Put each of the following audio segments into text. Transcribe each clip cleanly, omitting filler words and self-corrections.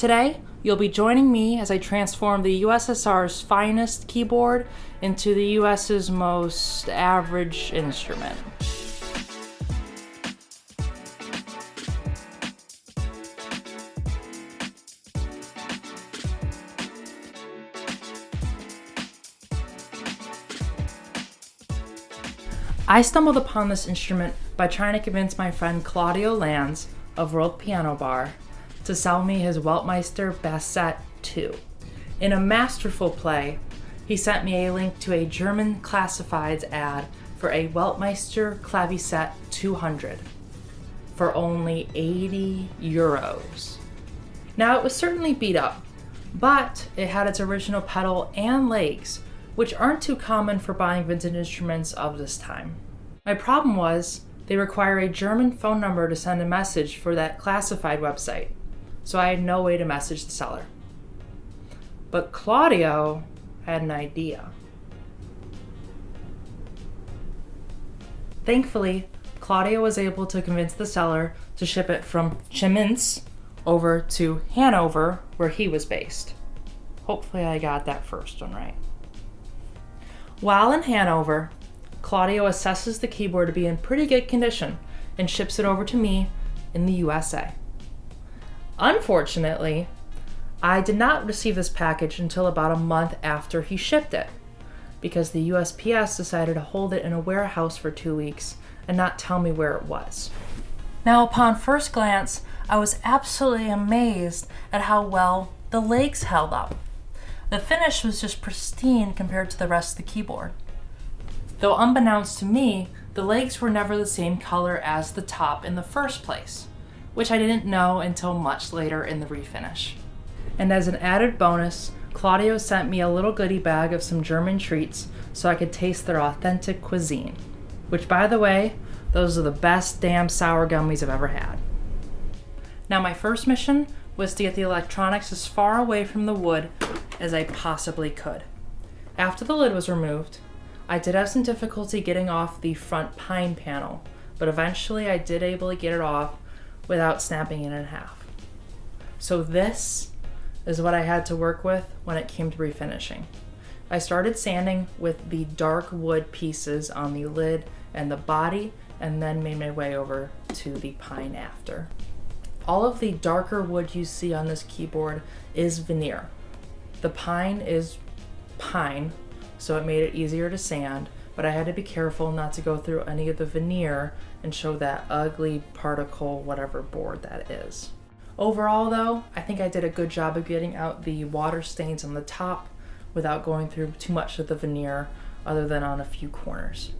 Today, you'll be joining me as I transform the USSR's finest keyboard into the US's most average instrument. I stumbled upon this instrument by trying to convince my friend Claudio Lanz of World Piano Bar to sell me his Wurlitzer Bassett 2. In a masterful play, he sent me a link to a German classifieds ad for a Wurlitzer Clavicet 200 for only 80 euros. Now, it was certainly beat up, but it had its original pedal and legs, which aren't too common for buying vintage instruments of this time. My problem was, they require a German phone number to send a message for that classified website, so I had no way to message the seller. But Claudio had an idea. Thankfully, Claudio was able to convince the seller to ship it from Chemnitz over to Hanover, where he was based. Hopefully I got that first one right. While in Hanover, Claudio assesses the keyboard to be in pretty good condition and ships it over to me in the USA. Unfortunately, I did not receive this package until about a month after he shipped it, because the USPS decided to hold it in a warehouse for 2 weeks and not tell me where it was. Now, upon first glance, I was absolutely amazed at how well the legs held up. The finish was just pristine compared to the rest of the keyboard. Though unbeknownst to me, the legs were never the same color as the top in the first place, which I didn't know until much later in the refinish. And as an added bonus, Claudio sent me a little goodie bag of some German treats so I could taste their authentic cuisine, which, by the way, those are the best damn sour gummies I've ever had. Now, my first mission was to get the electronics as far away from the wood as I possibly could. After the lid was removed, I did have some difficulty getting off the front pine panel, but eventually I did able to get it off without snapping it in half. So this is what I had to work with when it came to refinishing. I started sanding with the dark wood pieces on the lid and the body, and then made my way over to the pine after. All of the darker wood you see on this keyboard is veneer. The pine is pine, so it made it easier to sand, but I had to be careful not to go through any of the veneer and show that ugly particle, whatever board that is. Overall though, I think I did a good job of getting out the water stains on the top without going through too much of the veneer other than on a few corners.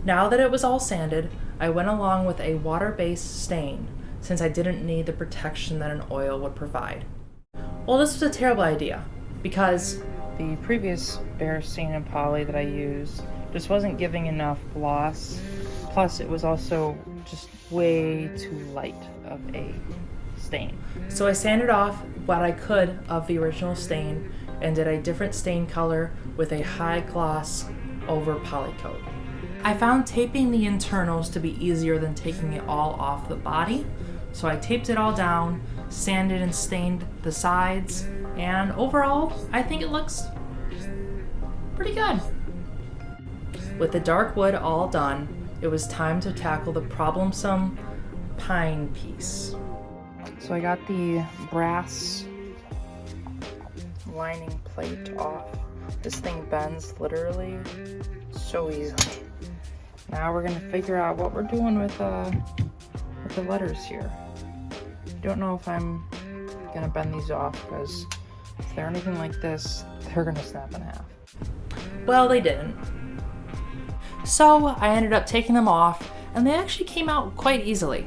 Now that it was all sanded, I went along with a water-based stain since I didn't need the protection that an oil would provide. Well, this was a terrible idea because the previous bare stain and poly that I used just wasn't giving enough gloss. Plus, it was also just way too light of a stain. So I sanded off what I could of the original stain and did a different stain color with a high gloss over poly coat. I found taping the internals to be easier than taking it all off the body, so I taped it all down, sanded and stained the sides, and overall, I think it looks pretty good. With the dark wood all done, it was time to tackle the problemsome pine piece. So I got the brass lining plate off. This thing bends literally so easily. Now we're gonna figure out what we're doing with the letters here. I don't know if I'm gonna bend these off because if they're anything like this, they're gonna snap in half. Well, they didn't. So I ended up taking them off, and they actually came out quite easily.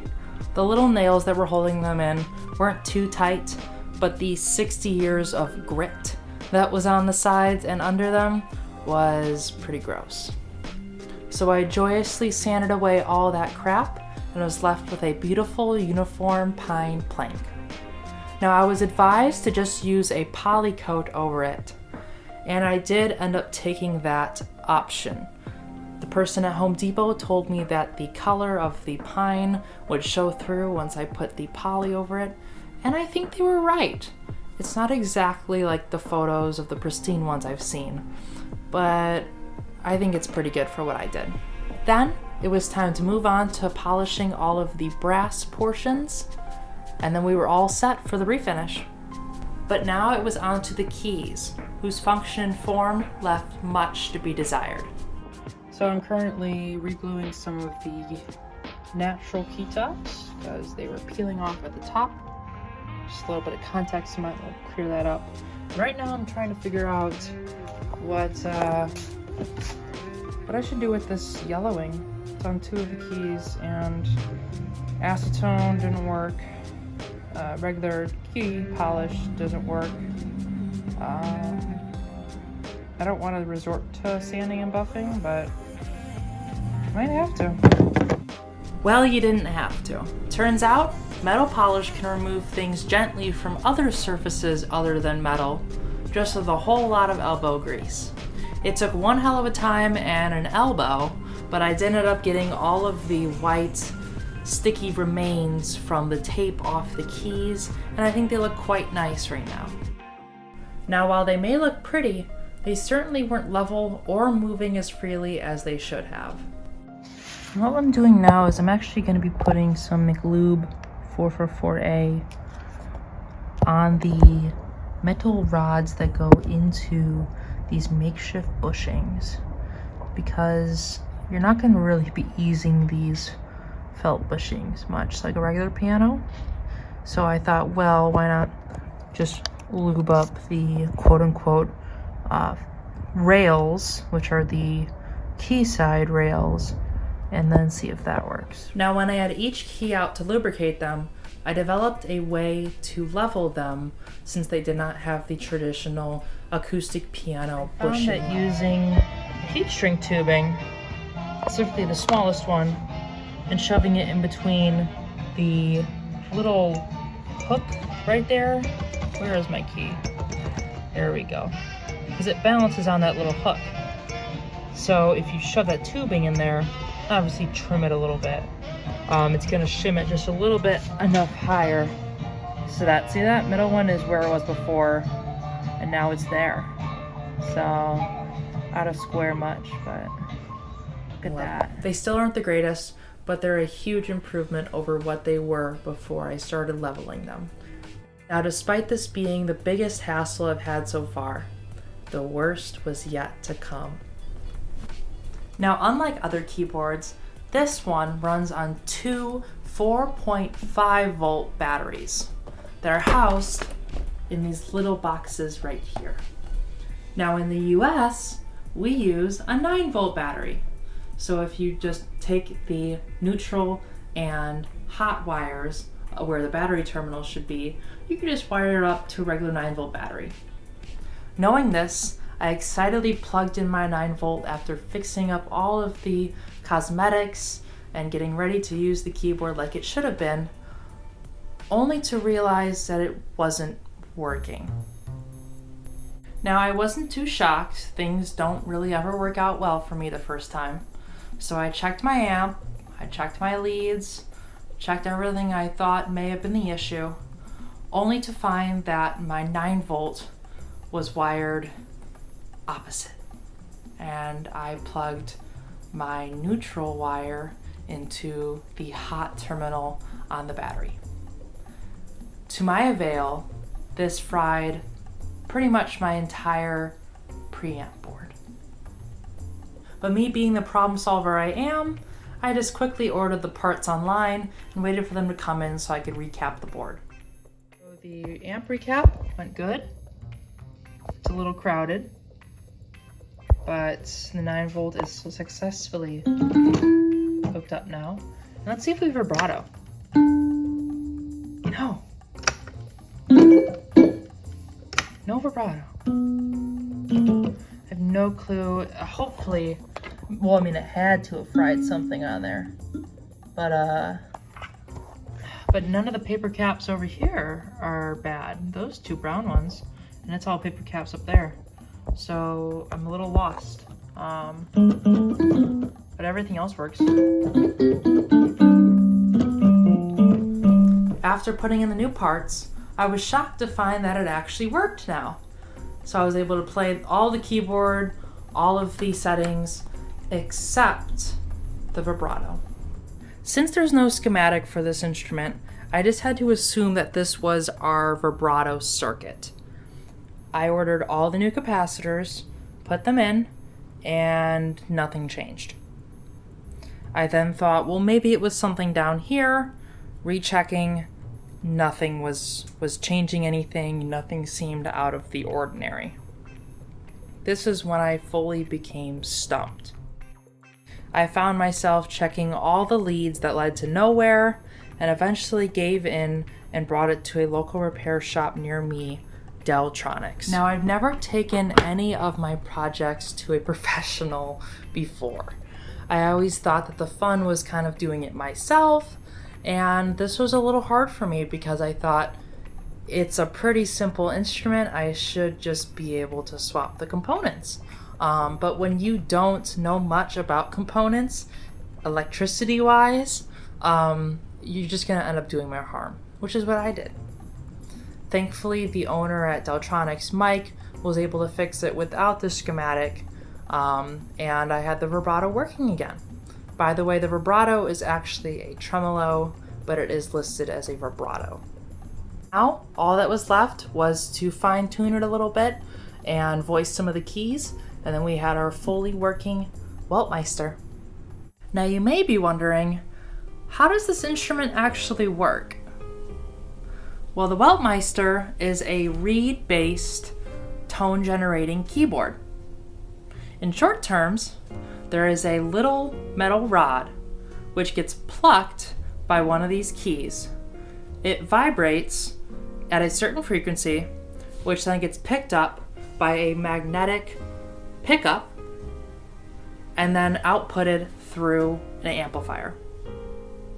The little nails that were holding them in weren't too tight, but the 60 years of grit that was on the sides and under them was pretty gross. So I joyously sanded away all that crap and was left with a beautiful uniform pine plank. Now, I was advised to just use a poly coat over it, and I did end up taking that option. The person at Home Depot told me that the color of the pine would show through once I put the poly over it, And I think they were right. It's not exactly like the photos of the pristine ones I've seen, but I think it's pretty good for what I did. Then it was time to move on to polishing all of the brass portions, and then we were all set for the refinish. But now it was on to the keys, whose function and form left much to be desired. So I'm currently re-gluing some of the natural key tops because they were peeling off at the top. Just a little bit of context might clear that up. Right now I'm trying to figure out what I should do with this yellowing. It's on two of the keys, and acetone didn't work. Regular key polish doesn't work. I don't want to resort to sanding and buffing, but might have to. Well, you didn't have to. Turns out, metal polish can remove things gently from other surfaces other than metal, just with a whole lot of elbow grease. It took one hell of a time and an elbow, but I ended up getting all of the white, sticky remains from the tape off the keys, and I think they look quite nice right now. Now, while they may look pretty, they certainly weren't level or moving as freely as they should have. What I'm doing now is I'm actually going to be putting some McLube 444A on the metal rods that go into these makeshift bushings, because you're not going to really be easing these felt bushings much like a regular piano. So I thought, well, why not just lube up the quote-unquote rails, which are the key side rails, and then see if that works. Now, when I had each key out to lubricate them, I developed a way to level them since they did not have the traditional acoustic piano bushing. I found that using heat shrink tubing, specifically the smallest one, and shoving it in between the little hook right there. Where is my key? There we go. Because it balances on that little hook. So if you shove that tubing in there, obviously trim it a little bit, it's going to shim it just a little bit enough higher so that, see, that middle one is where it was before, and now it's there. So out of square much, but look at that. They still aren't the greatest, but they're a huge improvement over what they were before I started leveling them. Now, despite this being the biggest hassle I've had so far, the worst was yet to come. Now, unlike other keyboards, this one runs on two 4.5 volt batteries that are housed in these little boxes right here. Now, in the US, we use a 9 volt battery. So if you just take the neutral and hot wires where the battery terminal should be, you can just wire it up to a regular 9 volt battery. Knowing this, I excitedly plugged in my 9 volt after fixing up all of the cosmetics and getting ready to use the keyboard like it should have been, only to realize that it wasn't working. Now, I wasn't too shocked. Things don't really ever work out well for me the first time. So I checked my amp, I checked my leads, checked everything I thought may have been the issue, only to find that my 9 volt was wired opposite. And I plugged my neutral wire into the hot terminal on the battery. To my avail, this fried pretty much my entire preamp board. But me being the problem solver I am, I just quickly ordered the parts online and waited for them to come in so I could recap the board. So the amp recap went good. It's a little crowded, but the 9 volt is successfully hooked up now. And let's see if we have vibrato. No. No vibrato. I have no clue. Hopefully, well, I mean, it had to have fried something on there, but none of the paper caps over here are bad. Those two brown ones, and it's all paper caps up there. So I'm a little lost. But everything else works. After putting in the new parts, I was shocked to find that it actually worked now. So I was able to play all the keyboard, all of the settings, except the vibrato. Since there's no schematic for this instrument, I just had to assume that this was our vibrato circuit. I ordered all the new capacitors, put them in, and nothing changed. I then thought, well, maybe it was something down here. Rechecking, nothing was changing anything. Nothing seemed out of the ordinary. This is when I fully became stumped. I found myself checking all the leads that led to nowhere, and eventually gave in and brought it to a local repair shop near me, Deltronics. Now, I've never taken any of my projects to a professional before. I always thought that the fun was kind of doing it myself, and this was a little hard for me because I thought it's a pretty simple instrument. I should just be able to swap the components. But when you don't know much about components, electricity-wise, you're just going to end up doing more harm, which is what I did. Thankfully, the owner at Deltronics, Mike, was able to fix it without the schematic, and I had the vibrato working again. By the way, the vibrato is actually a tremolo, but it is listed as a vibrato. Now, all that was left was to fine-tune it a little bit and voice some of the keys, and then we had our fully working Wurlitzer. Now, you may be wondering, how does this instrument actually work? Well, the Wurlitzer is a reed-based tone-generating keyboard. In short terms, there is a little metal rod which gets plucked by one of these keys. It vibrates at a certain frequency, which then gets picked up by a magnetic pickup and then outputted through an amplifier.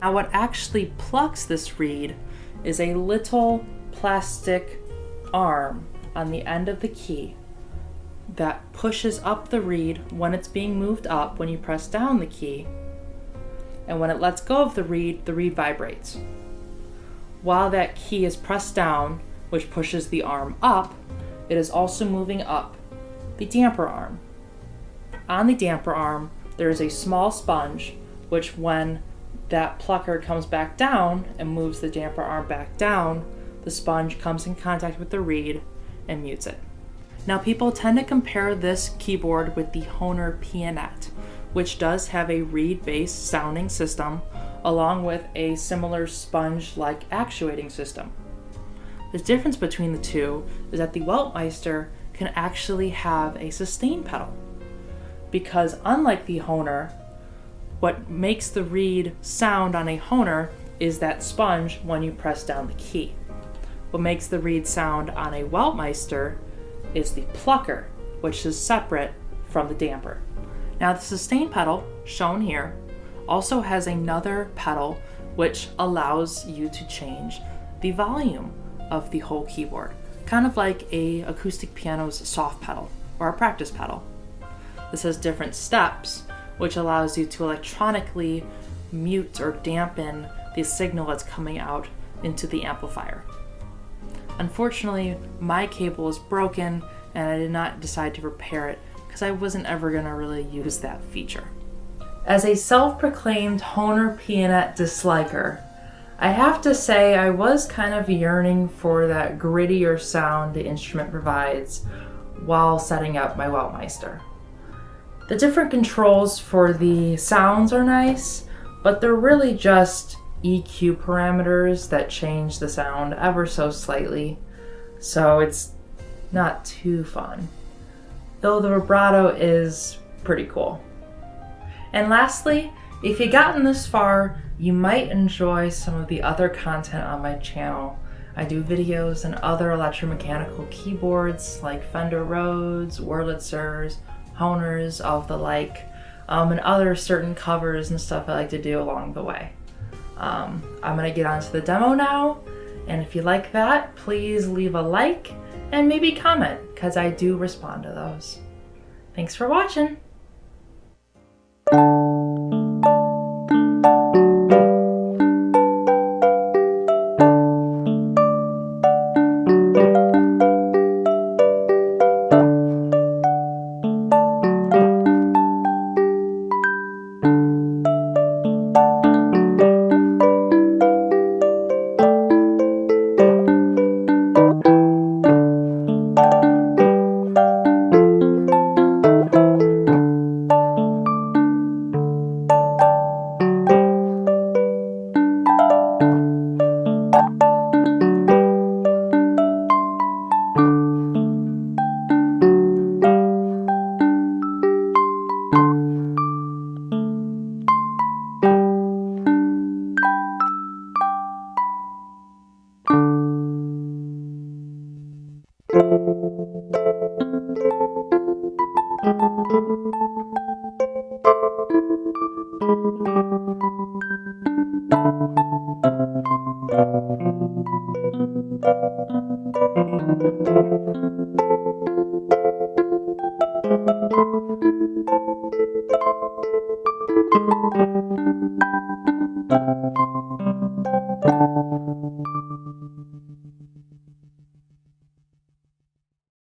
Now, what actually plucks this reed is a little plastic arm on the end of the key that pushes up the reed when it's being moved up when you press down the key, and when it lets go of the reed vibrates. While that key is pressed down, which pushes the arm up, it is also moving up the damper arm. On the damper arm, there is a small sponge, which when that plucker comes back down and moves the damper arm back down, the sponge comes in contact with the reed and mutes it. Now, people tend to compare this keyboard with the Hohner Pianet, which does have a reed-based sounding system along with a similar sponge-like actuating system. The difference between the two is that the Wurlitzer can actually have a sustain pedal, because unlike the Hohner, what makes the reed sound on a Hohner is that sponge when you press down the key. What makes the reed sound on a Wurlitzer is the plucker, which is separate from the damper. Now, the sustain pedal, shown here, also has another pedal which allows you to change the volume of the whole keyboard, kind of like a acoustic piano's soft pedal or a practice pedal. This has different steps, which allows you to electronically mute or dampen the signal that's coming out into the amplifier. Unfortunately, my cable is broken and I did not decide to repair it because I wasn't ever going to really use that feature. As a self-proclaimed Hohner Pianet disliker, I have to say I was kind of yearning for that grittier sound the instrument provides while setting up my Wurlitzer. The different controls for the sounds are nice, but they're really just EQ parameters that change the sound ever so slightly, so it's not too fun. Though the vibrato is pretty cool. And lastly, if you've gotten this far, you might enjoy some of the other content on my channel. I do videos on other electromechanical keyboards like Fender Rhodes, Wurlitzers, Hohners, of the like, and other certain covers and stuff I like to do along the way. I'm gonna get onto the demo now, and if you like that, please leave a like and maybe comment, because I do respond to those. Thanks for watching!